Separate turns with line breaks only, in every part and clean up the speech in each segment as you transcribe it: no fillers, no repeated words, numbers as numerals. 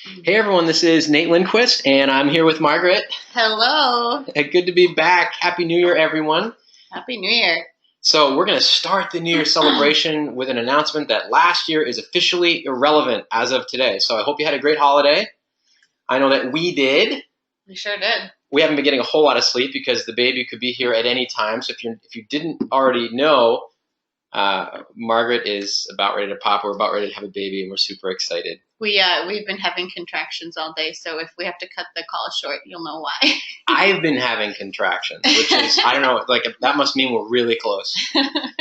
Hey everyone, this is Nate Lindquist, and I'm here with Margaret.
Hello.
Good to be back. Happy New Year, everyone.
Happy New Year.
So we're going to start the New Year celebration with an announcement that last year is officially irrelevant as of today. So I hope you had a great holiday. I know that we did.
We sure did.
We haven't been getting a whole lot of sleep because the baby could be here at any time. So if you didn't already know, Margaret is about ready to pop. We're about ready to have a baby, and we're super excited.
We've been having contractions all day, so if we have to cut the call short, you'll know why.
I've been having contractions, which is, I don't know, like that must mean we're really close.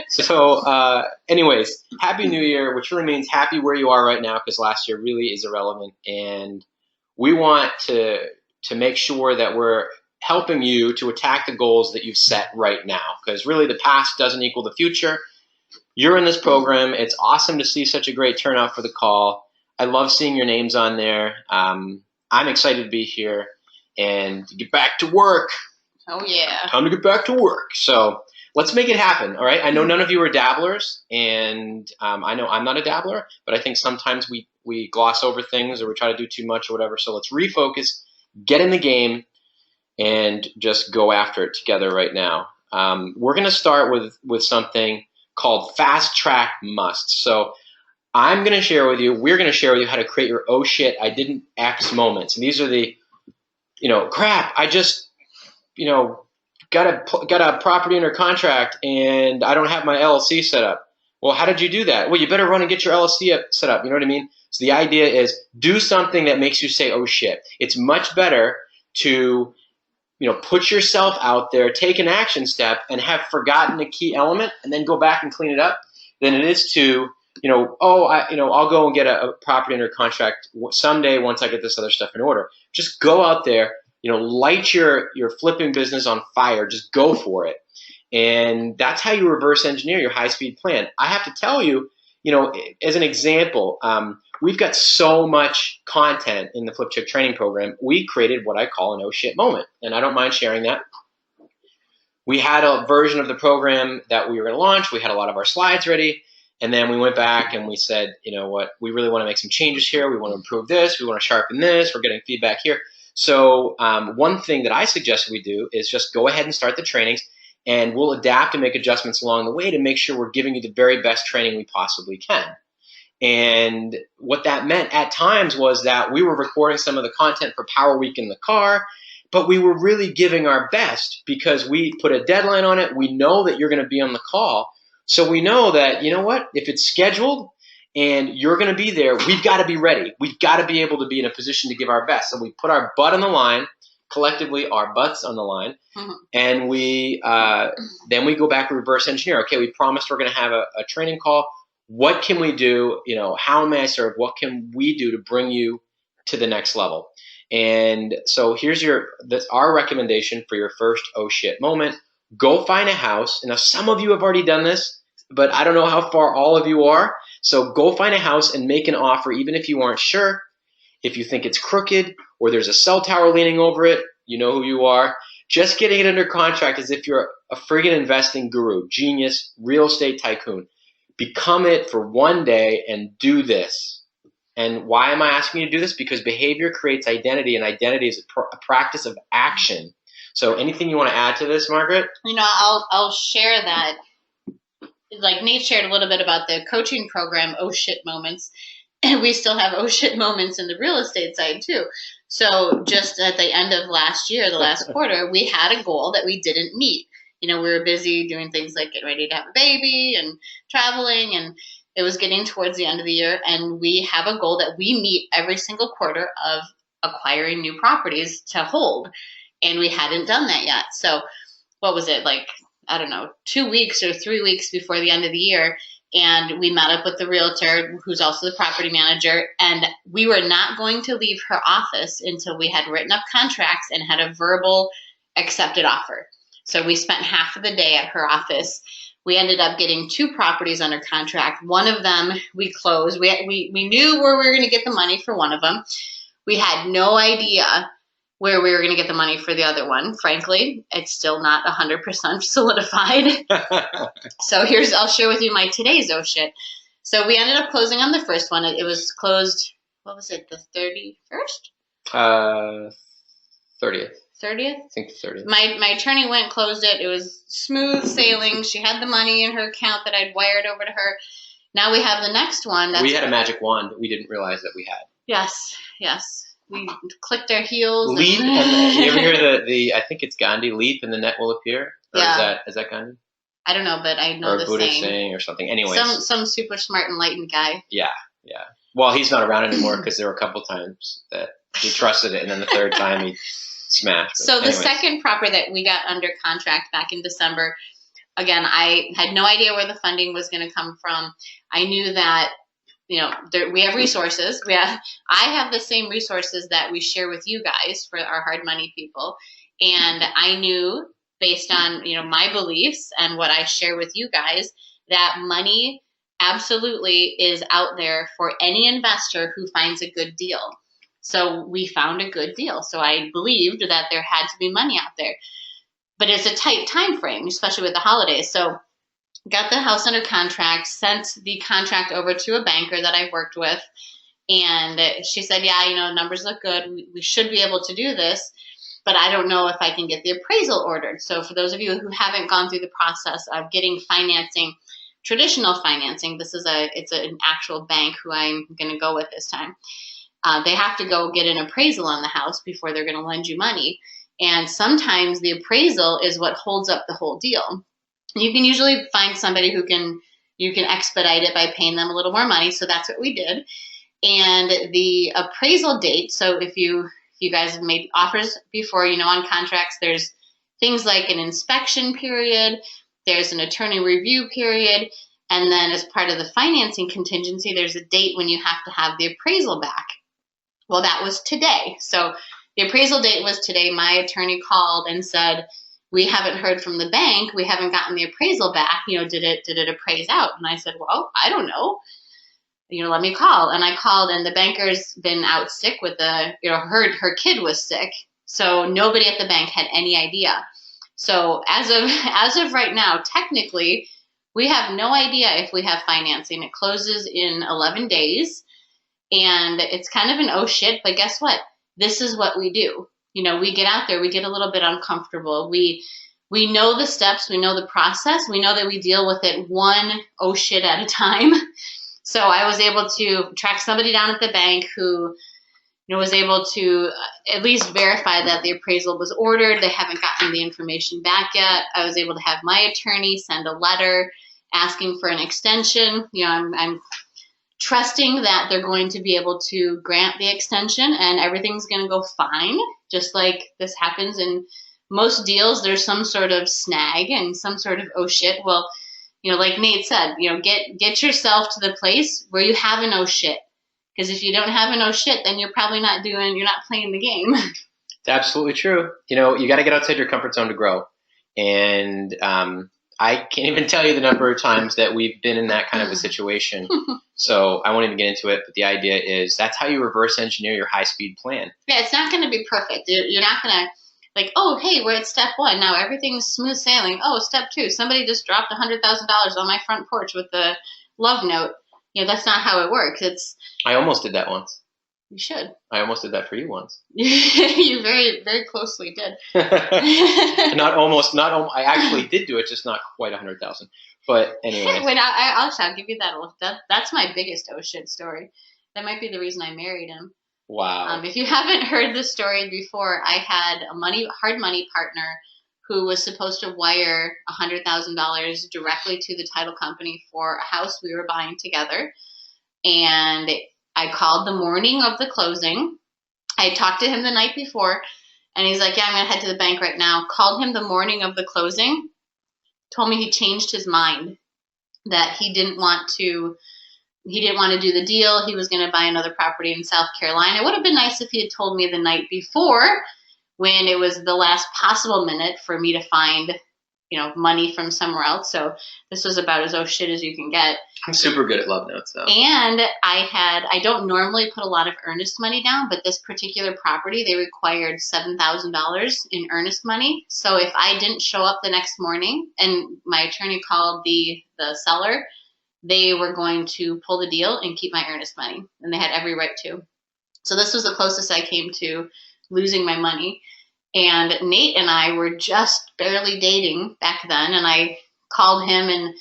So anyways, Happy New Year, which really means happy where you are right now, because last year really is irrelevant. And we want to make sure that we're helping you to attack the goals that you've set right now, because really the past doesn't equal the future. You're in this program. It's awesome to see such a great turnout for the call. I love seeing your names on there. I'm excited to be here and to get back to work.
Oh, yeah.
Time to get back to work. So let's make it happen, all right? I know none of you are dabblers, and I know I'm not a dabbler, but I think sometimes we gloss over things or we try to do too much or whatever. So let's refocus, get in the game, and just go after it together right now. We're going to start with something called Fast Track MUSTS. So we're going to share with you how to create your oh shit, I didn't X moments. And these are the, crap, I just, got a property under contract and I don't have my LLC set up. Well, how did you do that? Well, you better run and get your LLC set up. You know what I mean? So the idea is do something that makes you say, oh shit. It's much better to, put yourself out there, take an action step and have forgotten a key element and then go back and clean it up than it is to, I'll go and get a property under contract someday once I get this other stuff in order. Just go out there, light your flipping business on fire. Just go for it. And that's how you reverse engineer your high-speed plan. I have to tell you, as an example, we've got so much content in the FlipChick training program. We created what I call an oh shit moment, and I don't mind sharing that. We had a version of the program that we were going to launch. We had a lot of our slides ready. And then we went back and we said, you know what, we really want to make some changes here. We want to improve this. We want to sharpen this. We're getting feedback here. So one thing that I suggest we do is just go ahead and start the trainings, and we'll adapt and make adjustments along the way to make sure we're giving you the very best training we possibly can. And what that meant at times was that we were recording some of the content for Power Week in the car, but we were really giving our best because we put a deadline on it. We know that you're going to be on the call. So we know that, you know what, if it's scheduled and you're going to be there, we've got to be ready. We've got to be able to be in a position to give our best. So we put our butt on the line, collectively our butts on the line, and then we go back and reverse engineer. Okay, we promised we're going to have a training call. What can we do? How may I serve? What can we do to bring you to the next level? And so here's our recommendation for your first oh shit moment. Go find a house. Now, some of you have already done this, but I don't know how far all of you are. So go find a house and make an offer, even if you aren't sure. If you think it's crooked or there's a cell tower leaning over it, you know who you are. Just getting it under contract as if you're a friggin' investing guru, genius, real estate tycoon. Become it for one day and do this. And why am I asking you to do this? Because behavior creates identity, and identity is a practice of action. So anything you want to add to this, Margaret?
I'll share that. Like Nate shared a little bit about the coaching program, oh shit moments. And we still have oh shit moments in the real estate side too. So just at the end of last year, the last quarter, we had a goal that we didn't meet. We were busy doing things like getting ready to have a baby and traveling, and it was getting towards the end of the year. And we have a goal that we meet every single quarter of acquiring new properties to hold. And we hadn't done that yet. So what was it, 2 weeks or 3 weeks before the end of the year, and we met up with the realtor who's also the property manager, and we were not going to leave her office until we had written up contracts and had a verbal accepted offer. So we spent half of the day at her office. We ended up getting 2 properties under contract. One of them we closed. We knew where we were going to get the money for one of them. We had no idea where we were going to get the money for the other one. Frankly, it's still not 100% solidified. So I'll share with you my today's oh shit. So we ended up closing on the first one. It was closed, what was it, the 31st?
30th.
30th?
I think the 30th.
My attorney went and closed it. It was smooth sailing. She had the money in her account that I'd wired over to her. Now we have the next one.
We had a magic wand that we didn't realize that we had.
Yes. We clicked our heels.
Leap, and you ever hear the I think it's Gandhi, leap and the net will appear? Or
yeah.
Is that Gandhi?
I don't know, but I know the
Buddhist saying or something. Anyways.
Some super smart, enlightened guy.
Yeah. Well, he's not around anymore because there were a couple times that he trusted it, and then the third time he smashed.
So the second property that we got under contract back in December, again, I had no idea where the funding was going to come from. I knew that, we have resources. I have the same resources that we share with you guys for our hard money people. And I knew, based on, my beliefs and what I share with you guys, that money absolutely is out there for any investor who finds a good deal. So we found a good deal. So I believed that there had to be money out there. But it's a tight time frame, especially with the holidays. So got the house under contract, sent the contract over to a banker that I worked with. And she said, yeah, numbers look good. We should be able to do this. But I don't know if I can get the appraisal ordered. So for those of you who haven't gone through the process of getting financing, traditional financing, it's an actual bank who I'm going to go with this time. They have to go get an appraisal on the house before they're going to lend you money. And sometimes the appraisal is what holds up the whole deal. You can usually find somebody you can expedite it by paying them a little more money. So that's what we did. And the appraisal date, so if you guys have made offers before, on contracts, there's things like an inspection period, there's an attorney review period, and then as part of the financing contingency, there's a date when you have to have the appraisal back. Well, that was today. So the appraisal date was today. My attorney called and said, we haven't heard from the bank. We haven't gotten the appraisal back. Did it appraise out? And I said, well, I don't know. Let me call. And I called, and the banker's been out sick with her kid was sick. So nobody at the bank had any idea. So as of right now, technically, we have no idea if we have financing. It closes in 11 days. And it's kind of an oh shit, but guess what? This is what we do. We get out there, we get a little bit uncomfortable. We know the steps, we know the process, we know that we deal with it one oh shit at a time. So I was able to track somebody down at the bank who was able to at least verify that the appraisal was ordered. They haven't gotten the information back yet. I was able to have my attorney send a letter asking for an extension. I'm trusting that they're going to be able to grant the extension and everything's going to go fine. Just like this happens in most deals, there's some sort of snag and some sort of oh shit. Well, like Nate said, get yourself to the place where you have an oh shit. Because if you don't have an oh shit, then you're probably not playing the game.
It's absolutely true. You got to get outside your comfort zone to grow. And I can't even tell you the number of times that we've been in that kind of a situation. So I won't even get into it. But the idea is that's how you reverse engineer your high-speed plan.
Yeah, it's not going to be perfect. You're not going to like, oh, hey, we're at step 1. Now everything's smooth sailing. Oh, step 2, somebody just dropped $100,000 on my front porch with a love note. That's not how it works.
I almost did that once.
You should.
I almost did that for you once.
You very, very closely did.
Not almost. I actually did do it, just not quite 100,000. But anyway.
Wait, I'll give you that. That's my biggest oh shit story. That might be the reason I married him.
Wow.
If you haven't heard the story before, I had a hard money partner who was supposed to wire $100,000 directly to the title company for a house we were buying together. And I called the morning of the closing. I talked to him the night before, and he's like, yeah, I'm going to head to the bank right now. Called him the morning of the closing, told me he changed his mind, that he didn't want to do the deal. He was going to buy another property in South Carolina. It would have been nice if he had told me the night before, when it was the last possible minute for me to find, money from somewhere else. So this was about as oh shit as you can get.
I'm super good at love notes, though.
And I don't normally put a lot of earnest money down, but this particular property, they required $7,000 in earnest money. So if I didn't show up the next morning and my attorney called the seller, they were going to pull the deal and keep my earnest money. And they had every right to. So this was the closest I came to losing my money. And Nate and I were just barely dating back then. And I called him and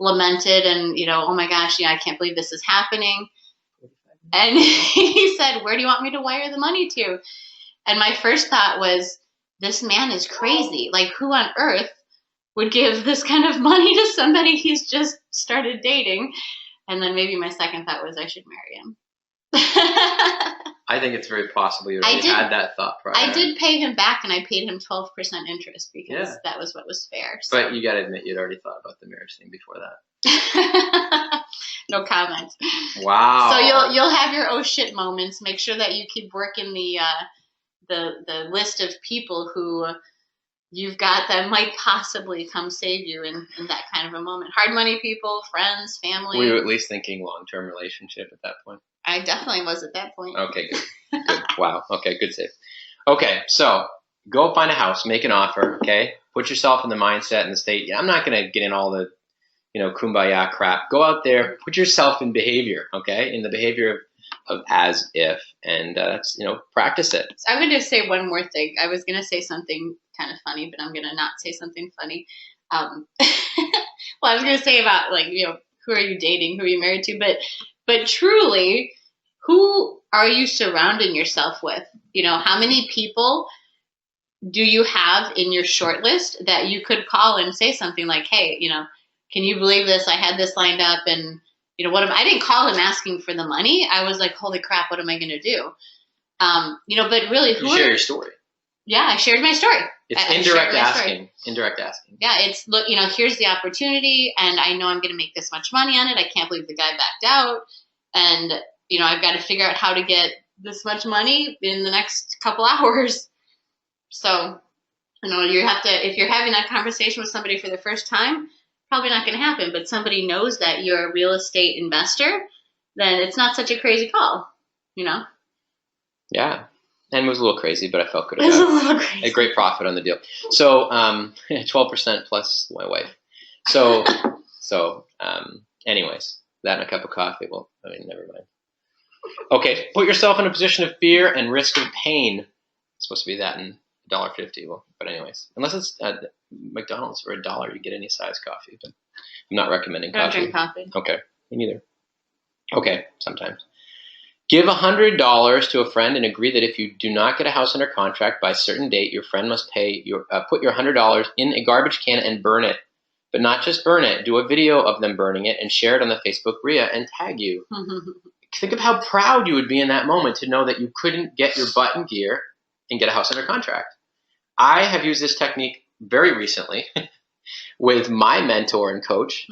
lamented and, oh my gosh, I can't believe this is happening. And he said, where do you want me to wire the money to? And my first thought was, this man is crazy. Like, who on earth would give this kind of money to somebody he's just started dating? And then maybe my second thought was I should marry him.
I think it's very possible you already had that thought prior.
I did pay him back, and I paid him 12% interest because that was what was fair. So.
But you got to admit, you'd already thought about the marriage thing before that.
No comment.
Wow.
So you'll have your oh shit moments. Make sure that you keep working the list of people who you've got that might possibly come save you in that kind of a moment. Hard money people, friends, family.
Were you at least thinking long-term relationship at that point?
I definitely was at that point.
Okay, good. Good. Wow. Okay, good save. Okay, so go find a house, make an offer, okay? Put yourself in the mindset and the state. I'm not going to get in all the, kumbaya crap. Go out there, put yourself in behavior, okay? In the behavior of as if, and that's, practice it.
So I'm going to say one more thing. I was going to say something kind of funny, but I'm going to not say something funny. Well, I was going to say about, who are you dating? Who are you married to? But truly, who are you surrounding yourself with? How many people do you have in your short list that you could call and say something like, hey, can you believe this? I had this lined up and, I didn't call him asking for the money. I was like, holy crap, what am I going to do? But really,
you share your story.
Yeah, I shared my story.
It's indirect asking. Indirect asking.
Yeah, it's, look, here's the opportunity, and I know I'm going to make this much money on it. I can't believe the guy backed out. And, I've got to figure out how to get this much money in the next couple hours. So, you have to, if you're having that conversation with somebody for the first time, probably not going to happen. But somebody knows that you're a real estate investor, then it's not such a crazy call, Yeah.
And it was a little crazy, but I felt good about it. It was a little crazy. A great profit on the deal. So, 12% plus my wife. So, anyways, that and a cup of coffee. Well, never mind. Okay, put yourself in a position of fear and risk of pain. It's supposed to be that in $1.50. Well, but anyways, unless it's at McDonald's for $1, you get any size coffee. But I'm not recommending coffee.
Don't drink coffee.
Okay, me neither. Okay, sometimes. Give $100 to a friend and agree that if you do not get a house under contract by a certain date, your friend must put your $100 in a garbage can and burn it. But not just burn it. Do a video of them burning it and share it on the Facebook RIA and tag you. Think of how proud you would be in that moment to know that you couldn't get your butt in gear and get a house under contract. I have used this technique very recently with my mentor and coach.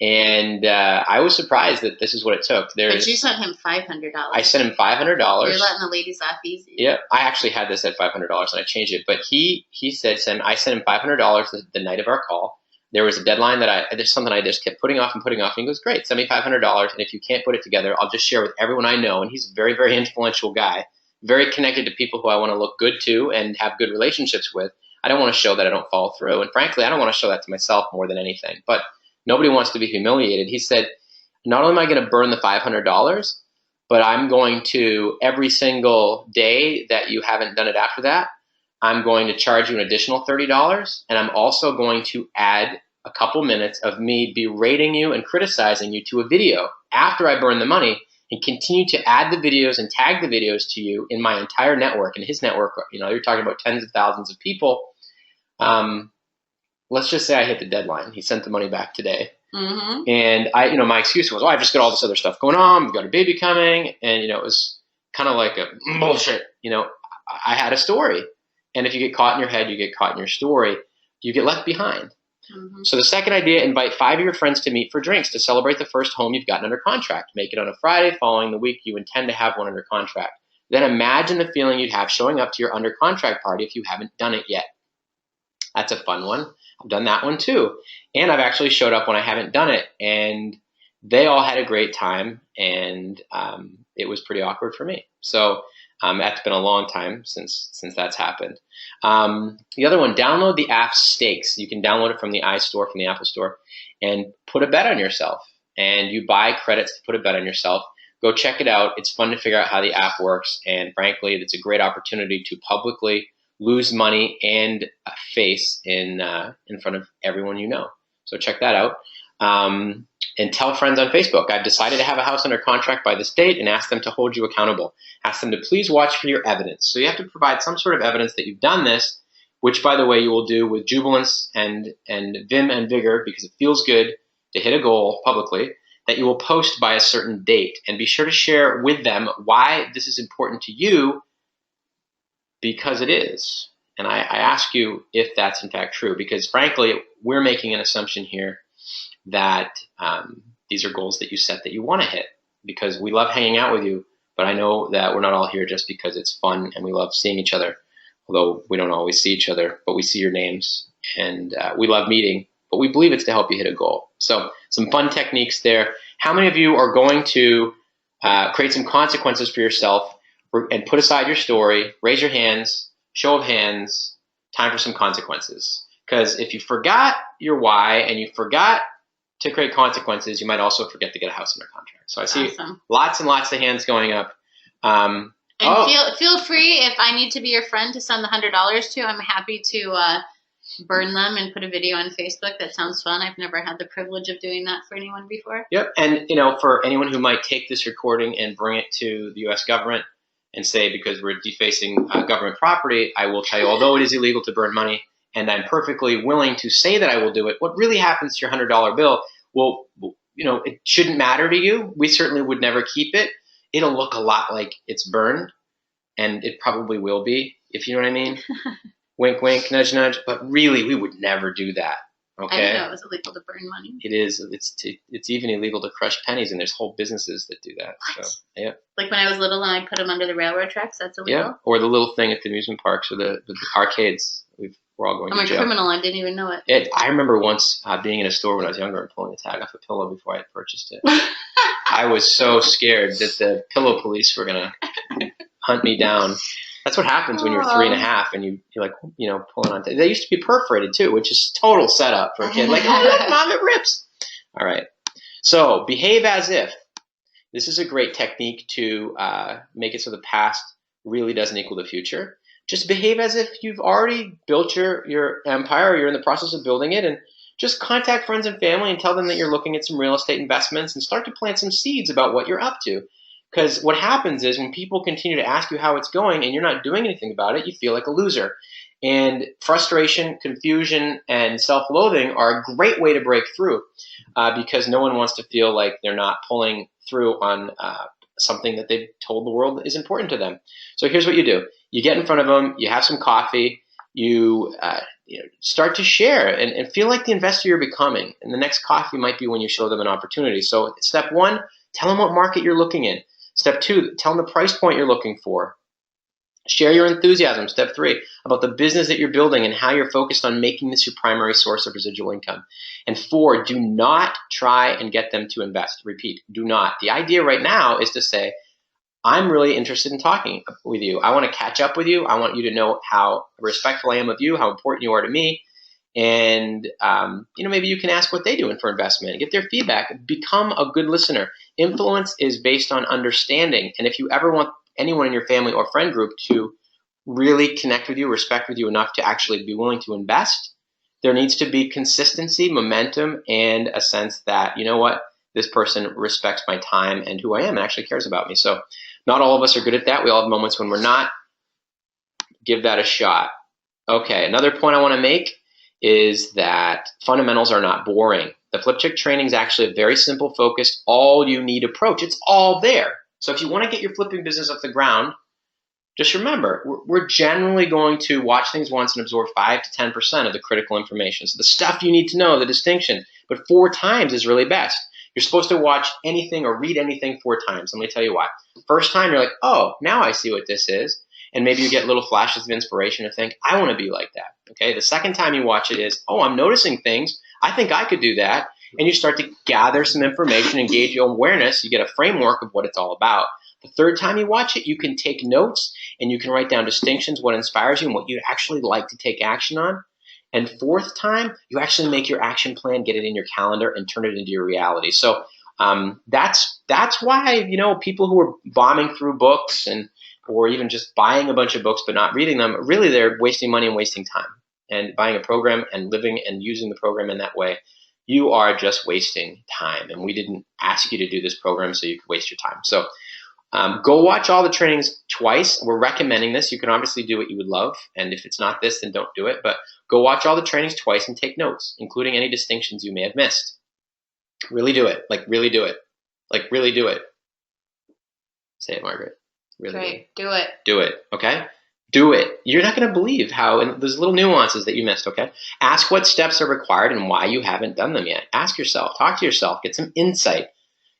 And I was surprised that this is what it took.
But you sent him $500.
I sent him $500.
You're letting the ladies off easy.
Yeah, I actually had this at $500 and I changed it. But he said, I sent him $500 the night of our call. There was a deadline there's something I just kept putting off. And he goes, great, send me $500. And if you can't put it together, I'll just share with everyone I know. And he's a very, very influential guy, very connected to people who I want to look good to and have good relationships with. I don't want to show that I don't follow through. And frankly, I don't want to show that to myself more than anything. But nobody wants to be humiliated. He said, not only am I going to burn the $500, but I'm going to, every single day that you haven't done it after that, I'm going to charge you an additional $30. And I'm also going to add a couple minutes of me berating you and criticizing you to a video after I burn the money, and continue to add the videos and tag the videos to you in my entire network. And his network, you're talking about tens of thousands of people. Let's just say I hit the deadline. He sent the money back today. And my excuse was, I just got all this other stuff going on. We've got a baby coming. And, it was kind of like a bullshit. I had a story. And if you get caught in your head, you get caught in your story, you get left behind. So the second idea, invite 5 of your friends to meet for drinks to celebrate the first home you've gotten under contract. Make it on a Friday following the week you intend to have one under contract. Then imagine the feeling you'd have showing up to your under contract party if you haven't done it yet. That's a fun one. I've done that one too. And I've actually showed up when I haven't done it. And they all had a great time. And it was pretty awkward for me. So that's been a long time since that's happened. The other one, download the app Stakes. You can download it from the iStore, from the Apple Store, and put a bet on yourself. And you buy credits to put a bet on yourself. Go check it out. It's fun to figure out how the app works. And frankly, it's a great opportunity to publicly lose money and face in front of everyone you know. So check that out. And tell friends on Facebook, I've decided to have a house under contract by this date, and ask them to hold you accountable. Ask them to please watch for your evidence. So you have to provide some sort of evidence that you've done this, which, by the way, you will do with jubilance and vim and vigor, because it feels good to hit a goal publicly, that you will post by a certain date. And be sure to share with them why this is important to you, because it is. And I ask you if that's in fact true, because frankly, we're making an assumption here that these are goals that you set that you want to hit, because we love hanging out with you. But I know that we're not all here just because it's fun and we love seeing each other, although we don't always see each other, but we see your names, and we love meeting, but we believe it's to help you hit a goal. So some fun techniques there. How many of you are going to create some consequences for yourself and put aside your story? Raise your hands, show of hands, time for some consequences. Because if you forgot your why and you forgot to create consequences, you might also forget to get a house under contract. So I see lots and lots of hands going up.
And feel free, if I need to be your friend to send the $100 to, I'm happy to burn them and put a video on Facebook. That sounds fun. I've never had the privilege of doing that for anyone before.
Yep. And for anyone who might take this recording and bring it to the U.S. government and say, because we're defacing government property, I will tell you, although it is illegal to burn money, and I'm perfectly willing to say that I will do it, what really happens to your $100 bill, well, it shouldn't matter to you. We certainly would never keep it. It'll look a lot like it's burned, and it probably will be, if you know what I mean. Wink, wink, nudge, nudge. But really, we would never do that. Okay.
I didn't know it was illegal to burn money.
It is. It's even illegal to crush pennies, and there's whole businesses that do that.
What?
So, yeah.
Like when I was little and I put them under the railroad tracks, that's illegal?
Yeah. Or the little thing at the amusement parks or the arcades. We're all going to jail.
I'm a criminal. I didn't even know it.
I remember once being in a store when I was younger and pulling a tag off a pillow before I had purchased it. I was so scared that the pillow police were going to hunt me down. That's what happens when you're 3.5 and you're like, pulling on. They used to be perforated too, which is total setup for a kid. Like, oh, look, Mom, it rips. All right. So behave as if. This is a great technique to make it so the past really doesn't equal the future. Just behave as if you've already built your empire, or you're in the process of building it, and just contact friends and family and tell them that you're looking at some real estate investments and start to plant some seeds about what you're up to. Because what happens is when people continue to ask you how it's going and you're not doing anything about it, you feel like a loser. And frustration, confusion, and self-loathing are a great way to break through because no one wants to feel like they're not pulling through on something that they've told the world is important to them. So here's what you do. You get in front of them, you have some coffee, you start to share and feel like the investor you're becoming. And the next coffee might be when you show them an opportunity. So step 1, tell them what market you're looking in. Step 2, tell them the price point you're looking for. Share your enthusiasm. Step 3, about the business that you're building and how you're focused on making this your primary source of residual income. And 4, do not try and get them to invest. Repeat, do not. The idea right now is to say, I'm really interested in talking with you. I want to catch up with you. I want you to know how respectful I am of you, how important you are to me. And, maybe you can ask what they're doing for investment, get their feedback, become a good listener. Influence is based on understanding. And if you ever want anyone in your family or friend group to really connect with you, respect with you enough to actually be willing to invest, there needs to be consistency, momentum, and a sense that, you know what, this person respects my time and who I am and actually cares about me. So not all of us are good at that. We all have moments when we're not. Give that a shot. Okay, another point I want to make is that fundamentals are not boring. The FlipChick training is actually a very simple, focused, all you need approach. It's all there. So if you want to get your flipping business off the ground, just remember, we're generally going to watch things once and absorb 5 to 10% of the critical information. So the stuff you need to know, the distinction, but 4 times is really best. You're supposed to watch anything or read anything 4 times. Let me tell you why. First time, you're like, oh, now I see what this is. And maybe you get little flashes of inspiration to think, I want to be like that. Okay. The second time you watch it is, oh, I'm noticing things. I think I could do that. And you start to gather some information, engage your awareness. You get a framework of what it's all about. The third time you watch it, you can take notes and you can write down distinctions, what inspires you and what you'd actually like to take action on. And fourth time, you actually make your action plan, get it in your calendar, and turn it into your reality. So That's why, people who are bombing through books or even just buying a bunch of books but not reading them, really they're wasting money and wasting time. And buying a program and living and using the program in that way, you are just wasting time. And we didn't ask you to do this program so you could waste your time. So go watch all the trainings twice. We're recommending this. You can obviously do what you would love. And if it's not this, then don't do it. But go watch all the trainings twice and take notes, including any distinctions you may have missed. Really do it. Like, really do it. Like, really do it. Say it, Margaret. Really
right. Do it.
Do it. Okay? Do it. You're not going to believe how, and there's little nuances that you missed, okay? Ask what steps are required and why you haven't done them yet. Ask yourself. Talk to yourself. Get some insight.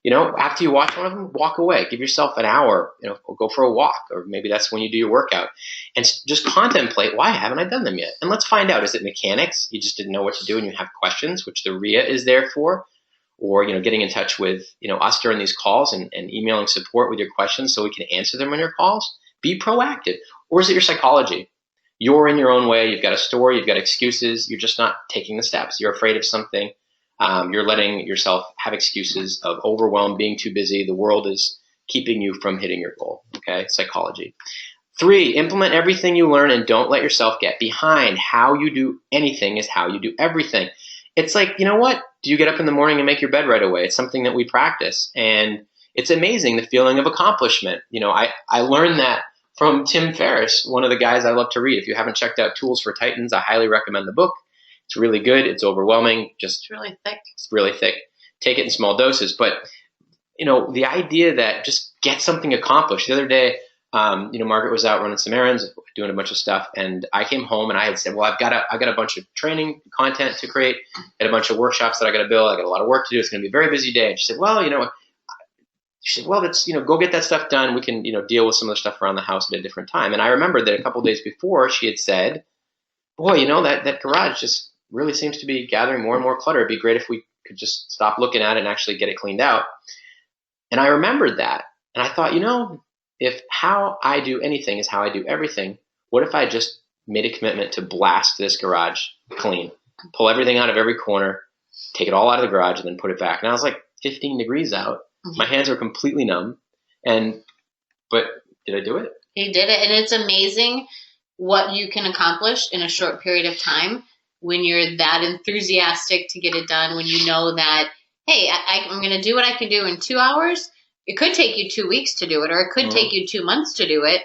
After you watch one of them, walk away. Give yourself an hour, go for a walk, or maybe that's when you do your workout. And just contemplate, why haven't I done them yet? And let's find out, is it mechanics? You just didn't know what to do and you have questions, which the RIA is there for. Or, getting in touch with, us during these calls and emailing support with your questions so we can answer them on your calls. Be proactive. Or is it your psychology? You're in your own way. You've got a story. You've got excuses. You're just not taking the steps. You're afraid of something. You're letting yourself have excuses of overwhelm, being too busy. The world is keeping you from hitting your goal. Okay, psychology. 3, implement everything you learn and don't let yourself get behind. How you do anything is how you do everything. It's like, you know what? Do you get up in the morning and make your bed right away? It's something that we practice. And it's amazing, the feeling of accomplishment. I learned that from Tim Ferriss, one of the guys I love to read. If you haven't checked out Tools for Titans, I highly recommend the book. It's really good. It's overwhelming. It's
really thick.
It's really thick. Take it in small doses. But, the idea that just get something accomplished. The other day, Margaret was out running some errands, doing a bunch of stuff, and I came home and I had said, well, I got a bunch of training content to create, and a bunch of workshops that I got to build. I got a lot of work to do. It's going to be a very busy day. And she said, well, let's, go get that stuff done. We can, deal with some of the stuff around the house at a different time. And I remembered that a couple of days before she had said, boy, that garage just really seems to be gathering more and more clutter. It'd be great if we could just stop looking at it and actually get it cleaned out. And I remembered that. And I thought, if how I do anything is how I do everything, what if I just made a commitment to blast this garage clean, pull everything out of every corner, take it all out of the garage, and then put it back? And I was like 15 degrees out. Mm-hmm. My hands were completely numb. But did I do it?
You did it. And it's amazing what you can accomplish in a short period of time when you're that enthusiastic to get it done, when you know that, hey, I'm going to do what I can do in 2 hours. It could take you 2 weeks to do it, or it could take you 2 months to do it.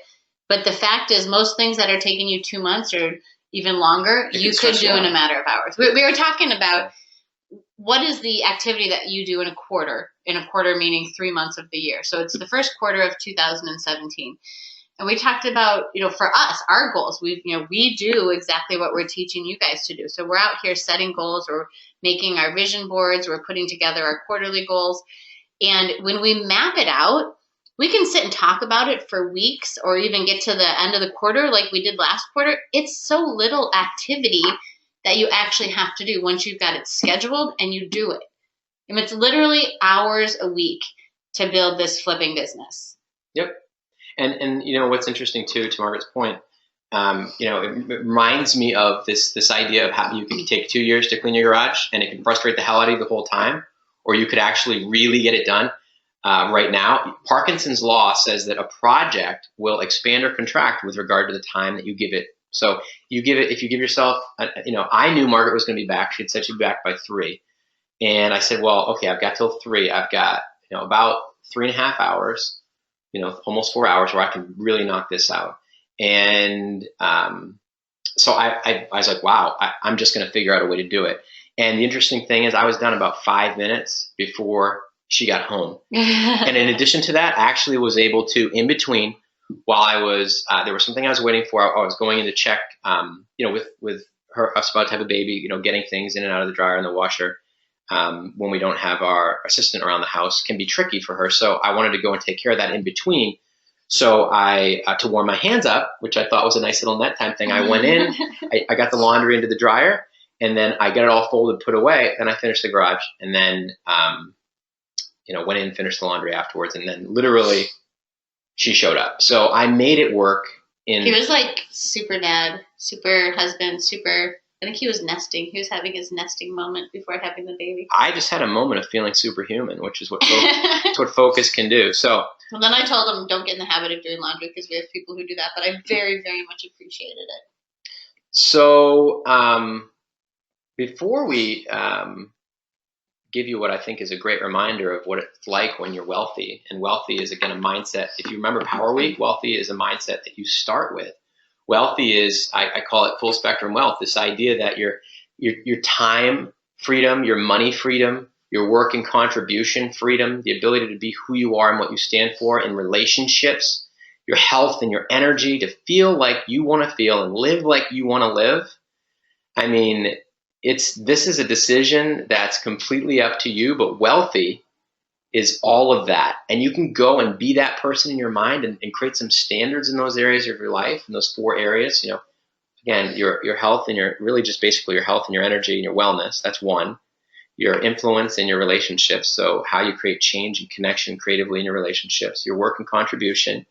But the fact is, most things that are taking you 2 months or even longer, you could do in a matter of hours. We were talking about what is the activity that you do in a quarter meaning 3 months of the year. So it's the first quarter of 2017. And we talked about, for us, our goals. We do exactly what we're teaching you guys to do. So we're out here setting goals, or making our vision boards, we're putting together our quarterly goals. And when we map it out, we can sit and talk about it for weeks, or even get to the end of the quarter like we did last quarter. It's so little activity that you actually have to do once you've got it scheduled and you do it. And it's literally hours a week to build this flipping business.
Yep. And what's interesting too, to Margaret's point, it reminds me of this idea of how you can take 2 years to clean your garage, and it can frustrate the hell out of you the whole time, or you could actually really get it done right now. Parkinson's law says that a project will expand or contract with regard to the time that you give it. So if you give yourself, I knew Margaret was going to be back. She had said she'd be back by 3. And I said, well, okay, I've got till 3. I've got, about 3.5 hours, almost 4 hours where I can really knock this out. And so I was like, wow, I'm just going to figure out a way to do it. And the interesting thing is I was done about 5 minutes before she got home. And in addition to that, I actually was able to, in between, while I was, there was something I was waiting for. I was going in to check, with us about to have a baby, getting things in and out of the dryer and the washer. When we don't have our assistant around the house can be tricky for her. So I wanted to go and take care of that in between. So I, to warm my hands up, which I thought was a nice little nap time thing, I went in, I got the laundry into the dryer, and then I got it all folded, put away. Then I finished the garage, and then, went in and finished the laundry afterwards. And then literally she showed up. So I made it work. He
was like super dad, super husband, super I think he was nesting. He was having his nesting moment before having the baby.
I just had a moment of feeling superhuman, which is what what focus can do. So.
Well, then I told him, don't get in the habit of doing laundry because we have people who do that. But I very, very much appreciated it.
So before we give you what I think is a great reminder of what it's like when you're wealthy, and wealthy is, again, a mindset. If you remember Power Week, wealthy is a mindset that you start with. Wealthy is, I call it full spectrum wealth, this idea that your time freedom, your money freedom, your work and contribution freedom, the ability to be who you are and what you stand for in relationships, your health and your energy to feel like you want to feel and live like you want to live. I mean, this is a decision that's completely up to you, but wealthy is all of that. And you can go and be that person in your mind and create some standards in those areas of your life, in those 4 areas. Again, your health and really just basically your health and your energy and your wellness. That's 1. Your influence in your relationships. So how you create change and connection creatively in your relationships, your work and contribution,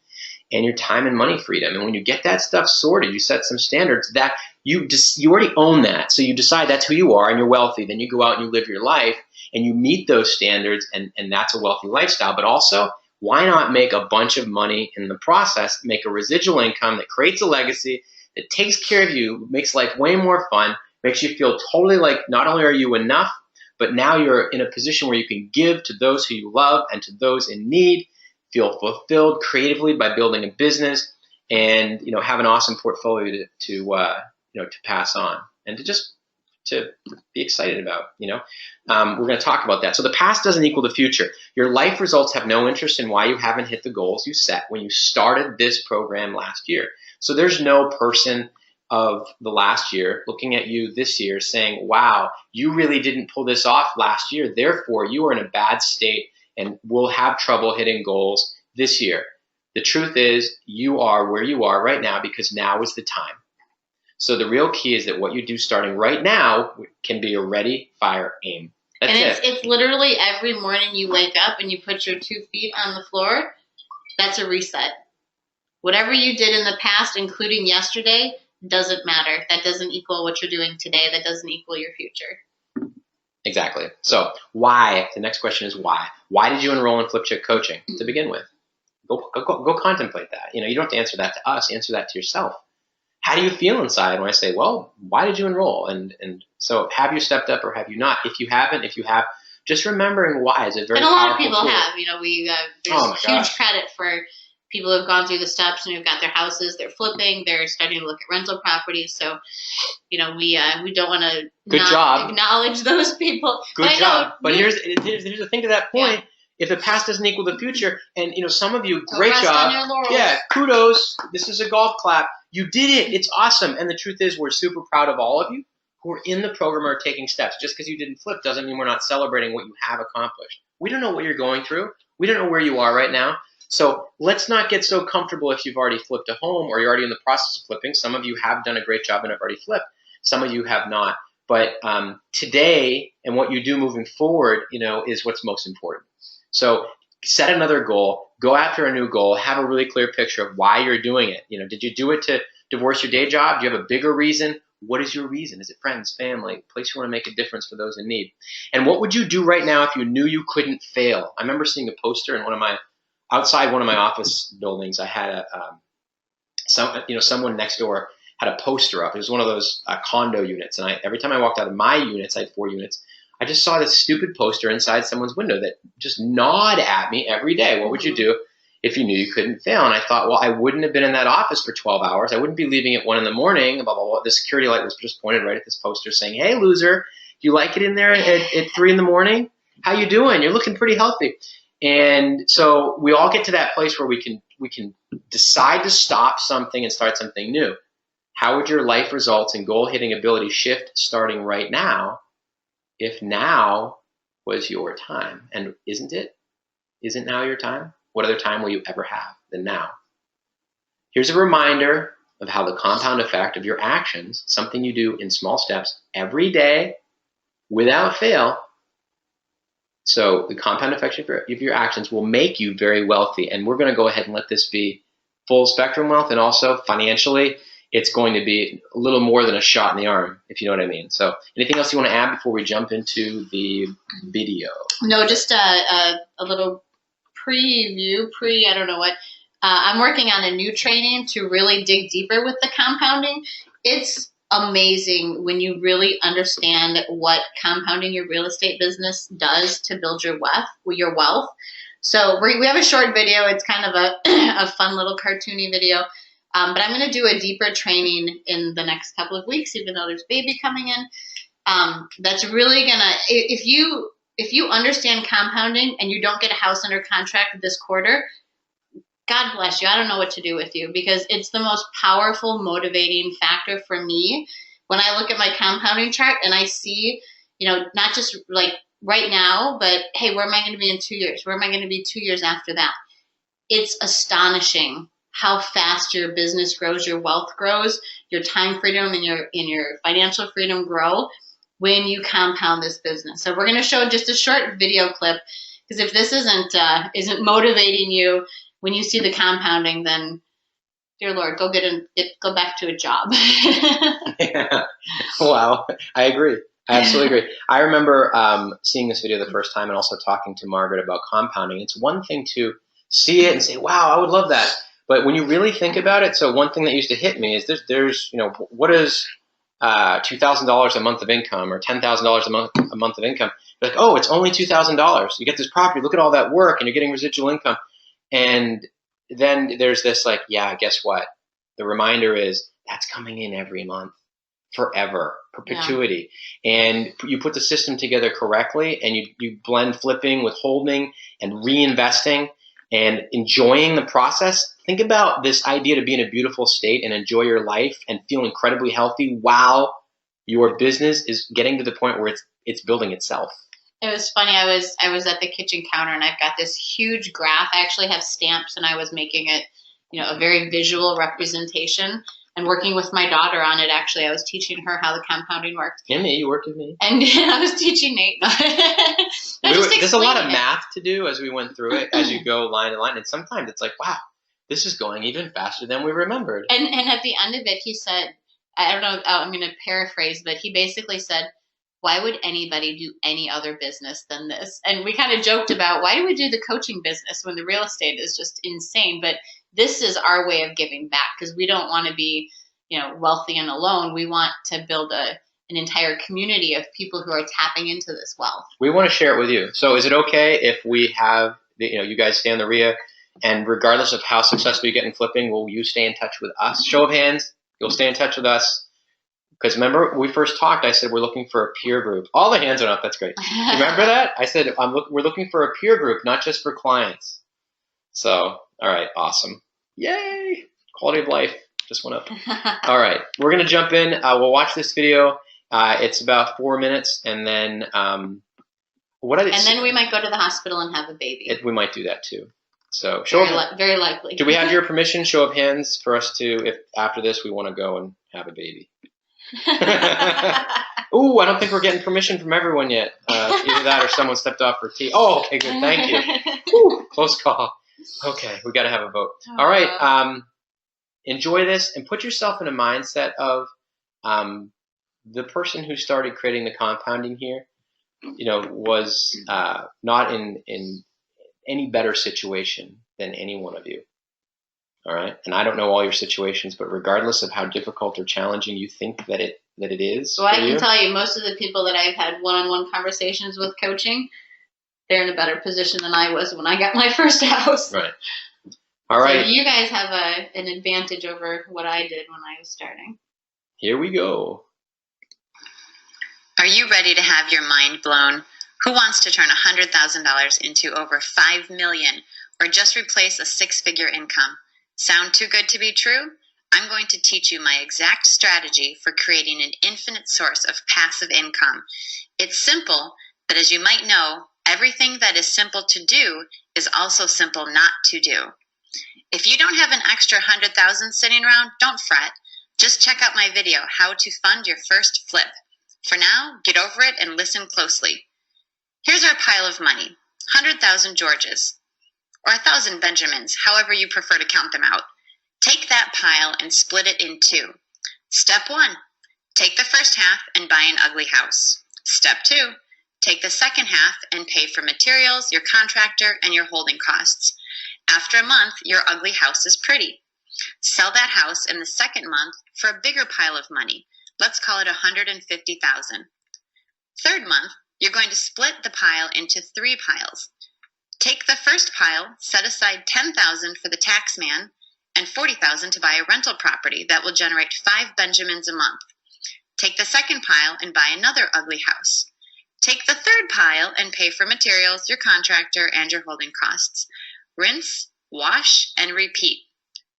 and your time and money freedom. And when you get that stuff sorted, you set some standards that you already own that. So you decide that's who you are and you're wealthy. Then you go out and you live your life and you meet those standards, and that's a wealthy lifestyle. But also, why not make a bunch of money in the process, make a residual income that creates a legacy, that takes care of you, makes life way more fun, makes you feel totally like not only are you enough, but now you're in a position where you can give to those who you love and to those in need, feel fulfilled creatively by building a business, and have an awesome portfolio to pass on and to be excited about. We're going to talk about that. So the past doesn't equal the future. Your life results have no interest in why you haven't hit the goals you set when you started this program last year. So there's no person of the last year looking at you this year saying, wow, you really didn't pull this off last year, therefore you are in a bad state and will have trouble hitting goals this year. The truth is, you are where you are right now because now is the time. So the real key is that what you do starting right now can be a ready, fire, aim. That's it.
It's literally every morning you wake up and you put your 2 feet on the floor, that's a reset. Whatever you did in the past, including yesterday, doesn't matter. That doesn't equal what you're doing today. That doesn't equal your future.
Exactly. So why? The next question is why. Why did you enroll in FlipChick coaching to begin with? Go contemplate that. You don't have to answer that to us. Answer that to yourself. How do you feel inside when I say, well, why did you enroll? And so have you stepped up or have you not? If you haven't, if you have, just remembering why is a very powerful
And a lot of people
tool.
have. There's huge credit for people who have gone through the steps and who've got their houses, they're flipping, they're starting to look at rental properties. So, we don't want to not acknowledge those people.
Good job. But here's the thing to that point. Yeah. If the past doesn't equal the future, and some of you, great job. Yeah, kudos. This is a golf clap. You did it. It's awesome. And the truth is, we're super proud of all of you who are in the program or taking steps. Just because you didn't flip doesn't mean we're not celebrating what you have accomplished. We don't know what you're going through. We don't know where you are right now. So let's not get so comfortable if you've already flipped a home or you're already in the process of flipping. Some of you have done a great job and have already flipped. Some of you have not. But today and what you do moving forward, is what's most important. So set another goal, go after a new goal, have a really clear picture of why you're doing it. Did you do it to divorce your day job? Do you have a bigger reason? What is your reason? Is it friends, family, place you want to make a difference for those in need? And what would you do right now if you knew you couldn't fail? I remember seeing a poster in outside one of my office buildings. I had someone next door had a poster up. It was one of those condo units. And every time I walked out of my units, I had 4 units. I just saw this stupid poster inside someone's window that just gnawed at me every day. What would you do if you knew you couldn't fail? And I thought, well, I wouldn't have been in that office for 12 hours. I wouldn't be leaving at 1 in the morning. Blah, blah, blah. The security light was just pointed right at this poster saying, hey, loser, do you like it in there at 3 in the morning? How you doing? You're looking pretty healthy. And so we all get to that place where we can decide to stop something and start something new. How would your life results and goal-hitting ability shift starting right now if now was your time? And isn't it? Isn't now your time? What other time will you ever have than now? Here's a reminder of how the compound effect of your actions, something you do in small steps every day without fail. So the compound effect of your actions will make you very wealthy. And we're going to go ahead and let this be full spectrum wealth and also financially it's going to be a little more than a shot in the arm, if you know what I mean. So anything else you want to add before we jump into the video?
No, just a little preview, I don't know what. I'm working on a new training to really dig deeper with the compounding. It's amazing when you really understand what compounding your real estate business does to build your wealth. So we have a short video. It's kind of a fun little cartoony video. But I'm going to do a deeper training in the next couple of weeks, even though there's baby coming in. That's really going to, if you understand compounding and you don't get a house under contract this quarter, God bless you. I don't know what to do with you, because it's the most powerful motivating factor for me when I look at my compounding chart and I see, not just like right now, but hey, where am I going to be in 2 years? Where am I going to be 2 years after that? It's astonishing how fast your business grows, your wealth grows, your time freedom and your financial freedom grow when you compound this business. So we're going to show just a short video clip, because if this isn't motivating you when you see the compounding, then dear Lord, go back to a job.
Yeah. Wow, I agree. I absolutely agree. I remember seeing this video the first time and also talking to Margaret about compounding. It's one thing to see it and say, wow, I would love that. But when you really think about it, so one thing that used to hit me is there's what is $2,000 a month of income or $10,000 a month of income? You're like, oh, it's only $2,000. You get this property, look at all that work, and you're getting residual income. And then there's this like, yeah, guess what? The reminder is that's coming in every month, forever, perpetuity. Yeah. And you put the system together correctly, and you blend flipping with holding and reinvesting and enjoying the process. Think about this idea to be in a beautiful state and enjoy your life and feel incredibly healthy while your business is getting to the point where it's building itself.
It was funny. I was at the kitchen counter and I've got this huge graph. I actually have stamps and I was making it, a very visual representation and working with my daughter on it. Actually, I was teaching her how the compounding worked.
Yeah, me, you worked with me.
And I was teaching Nate.
There's a lot of math to do as we went through it, as you go line to line. And sometimes it's like, wow, this is going even faster than we remembered.
And at the end of it, he said, I don't know, I'm going to paraphrase, but he basically said, why would anybody do any other business than this? And we kind of joked about, why do we do the coaching business when the real estate is just insane? But this is our way of giving back, because we don't want to be, wealthy and alone. We want to build an entire community of people who are tapping into this wealth. We
want to share it with you. So is it okay if we have, you guys stay on the RIA, and regardless of how successful you get in flipping, will you stay in touch with us? Show of hands, you'll stay in touch with us. Because remember, when we first talked, I said we're looking for a peer group. All the hands are up. That's great. Remember that? I said we're looking for a peer group, not just for clients. So, all right, awesome. Yay! Quality of life just went up. All right, we're going to jump in. We'll watch this video. It's about 4 minutes, and then
then we might go to the hospital and have a baby.
We might do that too. So,
very likely.
Do we have your permission? Show of hands for us to, if after this we want to go and have a baby. Ooh, I don't think we're getting permission from everyone yet. Either that or someone stepped off for tea. Oh, okay, good. Thank you. Ooh, close call. Okay, we got to have a vote. All right. Enjoy this and put yourself in a mindset of the person who started creating the compounding here, was not in any better situation than any one of you. All right. And I don't know all your situations, but regardless of how difficult or challenging you think that it is.
Well, I can tell you, most of the people that I've had one-on-one conversations with coaching, they're in a better position than I was when I got my first house.
Right. All right.
So you guys have an advantage over what I did when I was starting.
Here we go.
Are you ready to have your mind blown? Who wants to turn $100,000 into over $5 million or just replace a six-figure income? Sound too good to be true? I'm going to teach you my exact strategy for creating an infinite source of passive income. It's simple, but as you might know, everything that is simple to do is also simple not to do. If you don't have an extra $100,000 sitting around, don't fret. Just check out my video, How to Fund Your First Flip. For now, get over it and listen closely. Here's our pile of money, 100,000 Georges, or 1,000 Benjamins, however you prefer to count them out. Take that pile and split it in two. Step 1, take the first half and buy an ugly house. Step 2, take the second half and pay for materials, your contractor, and your holding costs. After a month, your ugly house is pretty. Sell that house in the second month for a bigger pile of money. Let's call it $150,000. Third month, you're going to split the pile into 3 piles. Take the first pile, set aside $10,000 for the tax man, and $40,000 to buy a rental property that will generate 5 Benjamins a month. Take the second pile and buy another ugly house. Take the third pile and pay for materials, your contractor, and your holding costs. Rinse, wash, and repeat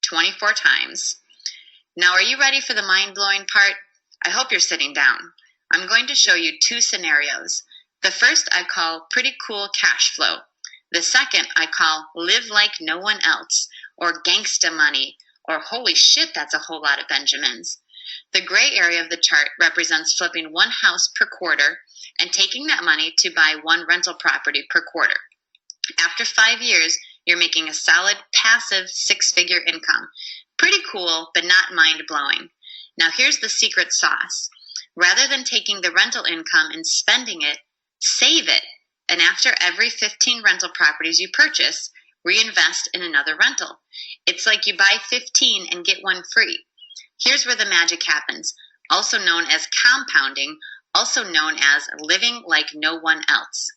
24 times. Now, are you ready for the mind-blowing part? I hope you're sitting down. I'm going to show you 2 scenarios. The first I call pretty cool cash flow. The second I call live like no one else, or gangsta money, or holy shit, that's a whole lot of Benjamins. The gray area of the chart represents flipping 1 house per quarter and taking that money to buy 1 rental property per quarter. After 5 years, you're making a solid, passive 6-figure income. Pretty cool, but not mind-blowing. Now here's the secret sauce. Rather than taking the rental income and spending it, save it. And after every 15 rental properties you purchase, reinvest in another rental. It's like you buy 15 and get 1 free. Here's where the magic happens, also known as compounding, also known as living like no one else.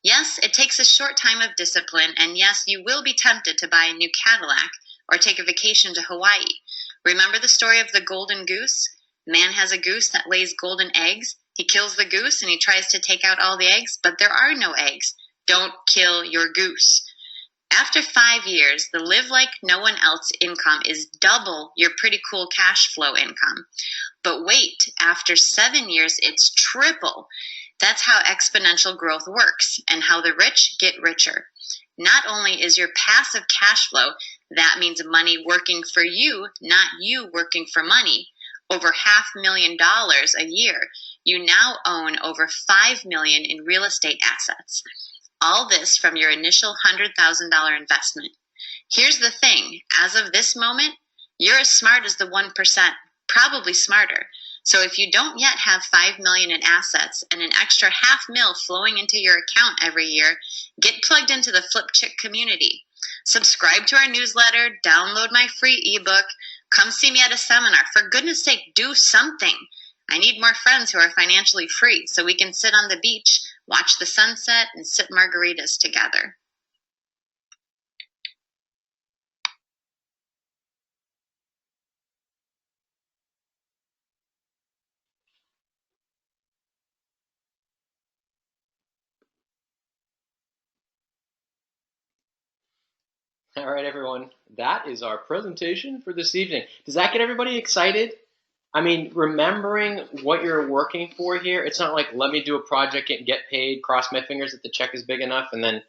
Yes, it takes a short time of discipline, and yes, you will be tempted to buy a new Cadillac or take a vacation to Hawaii. Remember the story of the golden goose? Man has a goose that lays golden eggs. He kills the goose and he tries to take out all the eggs, but there are no eggs. Don't kill your goose. After 5 years, the live like no one else income is double your pretty cool cash flow income. But wait, after 7 years, it's triple. That's how exponential growth works and how the rich get richer. Not only is your passive cash flow, that means money working for you, not you working for money, over $500,000 a year. You now own over $5 million in real estate assets. All this from your initial $100,000 investment. Here's the thing, as of this moment, you're as smart as the 1%, probably smarter. So if you don't yet have $5 million in assets and an extra $500,000 flowing into your account every year, get plugged into the FlipChick community. Subscribe to our newsletter, download my free ebook, come see me at a seminar. For goodness sake, do something. I need more friends who are financially free so we can sit on the beach, watch the sunset, and sip margaritas together.
All right, everyone. That is our presentation for this evening. Does that get everybody excited? I mean, remembering what you're working for here, it's not like, let me do a project and get paid, cross my fingers that the check is big enough, and then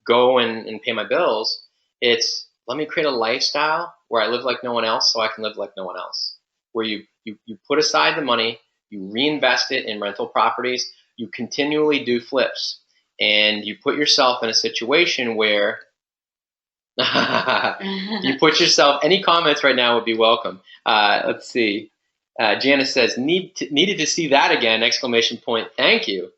go and pay my bills. It's, let me create a lifestyle where I live like no one else so I can live like no one else. Where you put aside the money, you reinvest it in rental properties, you continually do flips, and you put yourself in a situation where you put yourself, any comments right now would be welcome. Let's see. Janice says, needed to see that again, exclamation point. Thank you.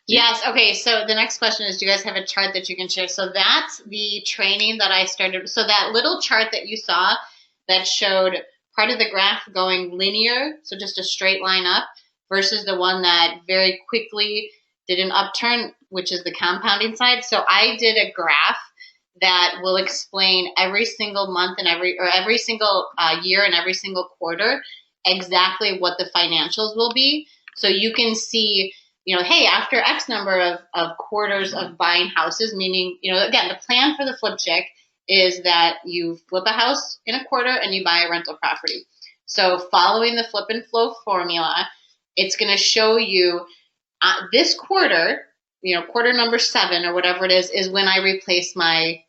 Yes. Okay. So the next question is, do you guys have a chart that you can share? So that's the training that I started. So that little chart that you saw that showed part of the graph going linear, so just a straight line up, versus the one that very quickly did an upturn, which is the compounding side. So I did a graph that will explain every single month and every single year and every single quarter exactly what the financials will be. So you can see, hey, after X number of quarters of buying houses, meaning, again, the plan for the FlipChick is that you flip a house in a quarter and you buy a rental property. So following the flip and flow formula, it's going to show you this quarter, quarter number 7 or whatever it is when I replace my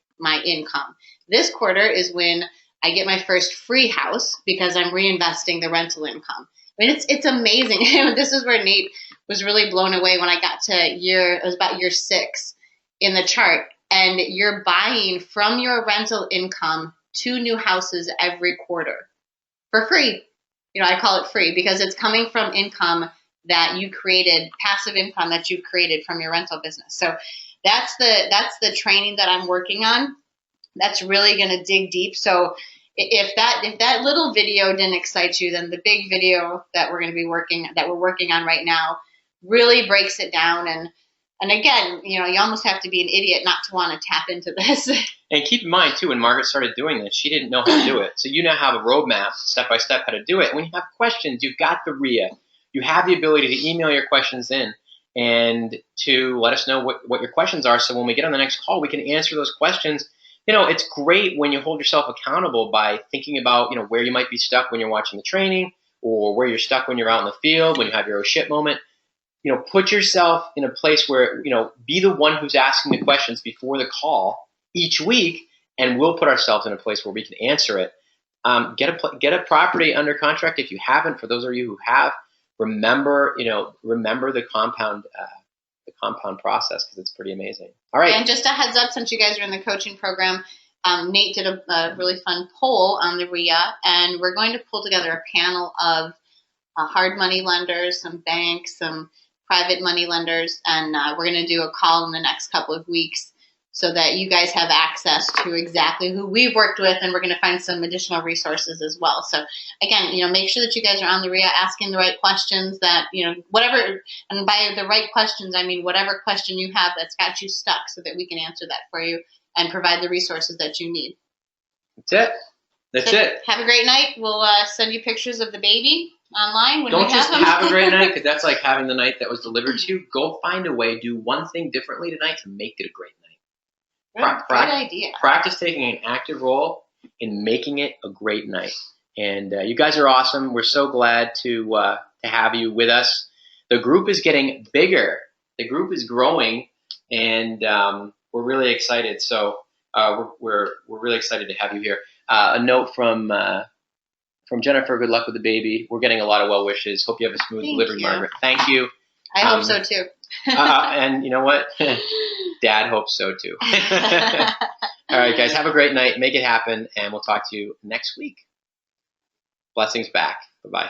income. This quarter is when I get my first free house because I'm reinvesting the rental income. I mean, it's amazing. This is where Nate was really blown away when I got to it was about year 6 in the chart. And you're buying from your rental income 2 new houses every quarter for free. I call it free because it's coming from income that you created, passive income that you created from your rental business. So that's the training that I'm working on. That's really going to dig deep. So if that little video didn't excite you, then the big video that we're working on right now really breaks it down. And again, you almost have to be an idiot not to want to tap into this.
And keep in mind, too, when Margaret started doing this, she didn't know how to do it. So you now have a roadmap, step-by-step, how to do it. When you have questions, you've got the RIA. You have the ability to email your questions in and to let us know what your questions are. So when we get on the next call, we can answer those questions. It's great when you hold yourself accountable by thinking about, where you might be stuck when you're watching the training, or where you're stuck when you're out in the field, when you have your oh shit moment. Put yourself in a place where, be the one who's asking the questions before the call each week, and we'll put ourselves in a place where we can answer it. Get a property under contract if you haven't. For those of you who have, remember the compound process, because it's pretty amazing. All right.
And just a heads up, since you guys are in the coaching program, Nate did a really fun poll on the RIA, and we're going to pull together a panel of hard money lenders, some banks, some private money lenders, and we're going to do a call in the next couple of weeks so that you guys have access to exactly who we've worked with, and we're going to find some additional resources as well. So again, make sure that you guys are on the RIA asking the right questions, that, whatever, and by the right questions, I mean whatever question you have that's got you stuck, so that we can answer that for you and provide the resources that you need.
That's it.
Have a great night. We'll send you pictures of the baby online when
Don't
we have them.
just have a great night, because that's like having the night that was delivered to you. Go find a way, do one thing differently tonight to make it a great night.
Great idea.
Practice taking an active role in making it a great night. And you guys are awesome. We're so glad to have you with us. The group is getting bigger. The group is growing, and we're really excited. So we're really excited to have you here. A note from Jennifer, good luck with the baby. We're getting a lot of well wishes. Hope you have a smooth delivery, Margaret. Thank you.
I hope so too.
And you know what? Dad hopes so too. All right, guys, have a great night. Make it happen, and we'll talk to you next week. Blessings back. Bye-bye.